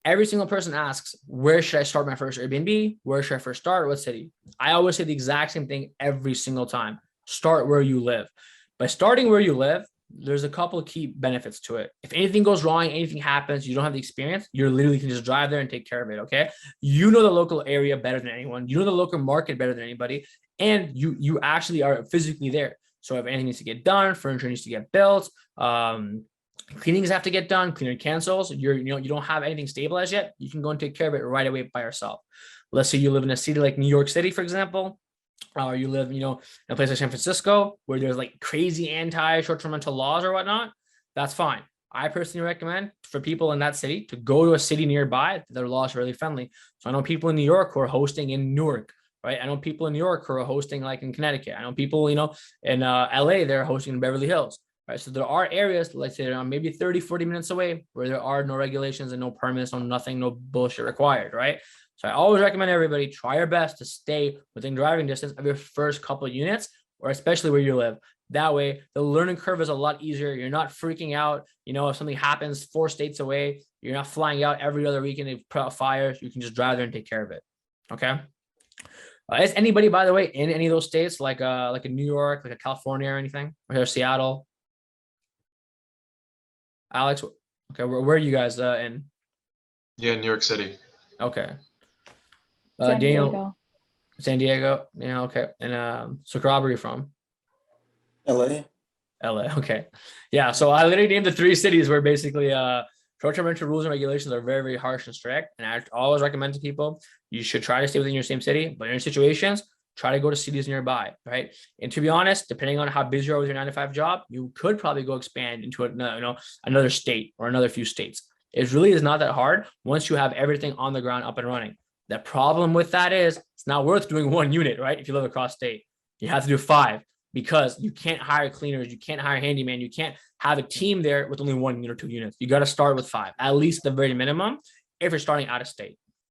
Every single person asks, where should I start my first Airbnb? Where should I first start? What city? I always say the exact same thing every single time. Start where you live. By starting where you live, there's a couple of key benefits to it. If anything goes wrong, anything happens, you don't have the experience, you literally can just drive there and take care of it. Okay. You know the local area better than anyone. You know the local market better than anybody. And you actually are physically there. So if anything needs to get done, furniture needs to get built, cleanings have to get done, cleaner cancels, you don't have anything stabilized yet, you can go and take care of it right away by yourself. Let's say you live in a city like New York City, for example, or you live, in a place like San Francisco where there's like crazy anti short-term rental laws or whatnot. That's fine. I personally recommend for people in that city to go to a city nearby. Their laws are really friendly. So I know people in New York who are hosting in Newark, right? I know people in New York who are hosting like in Connecticut. I know people, in LA, they're hosting in Beverly Hills, right? So there are areas, let's say around maybe 30, 40 minutes away where there are no regulations and no permits, no nothing, no bullshit required, right? So I always recommend everybody try your best to stay within driving distance of your first couple of units, or especially where you live. That way, the learning curve is a lot easier. You're not freaking out. If something happens 4 states away, you're not flying out every other weekend to put out fires. You can just drive there and take care of it. Okay. Is anybody, by the way, in any of those states, like a New York, like a California or anything, or Seattle? Alex, okay, where are you guys in? Yeah, New York City. Okay. San Daniel, Diego. San Diego. Yeah, okay. And so Rob, where are you from? LA. LA. Okay. Yeah. So I literally named the 3 cities where basically short-term rental rules and regulations are very, very harsh and strict. And I always recommend to people, you should try to stay within your same city, but in situations, try to go to cities nearby, right? And to be honest, depending on how busy you are with your 9 to 5 job, you could probably go expand into another state or another few states. It really is not that hard once you have everything on the ground up and running. The problem with that is it's not worth doing 1 unit, right? If you live across state, you have to do 5 because you can't hire cleaners, you can't hire handyman, you can't have a team there with only 1 unit or 2 units. You got to start with 5, at least the very minimum, if you're starting out of state.